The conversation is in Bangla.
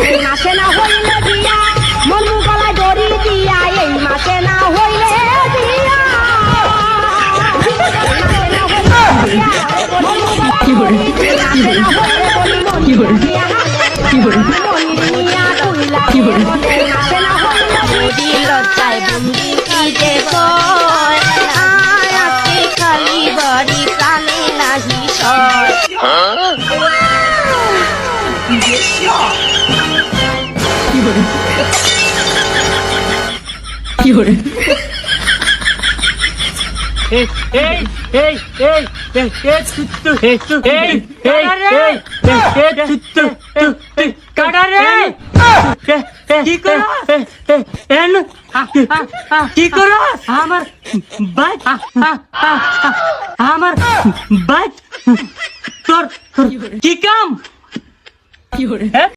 এই মাসে না হইলে দিয়া মন গলায় দড়ি দিয়া এই মাসে না হইলে দিয়া লজ্জায় বন্দি কি যে কয় আজকে খালি বাড়ি প্রাণে নাহি সয় আমার বাইক তোর কি কাম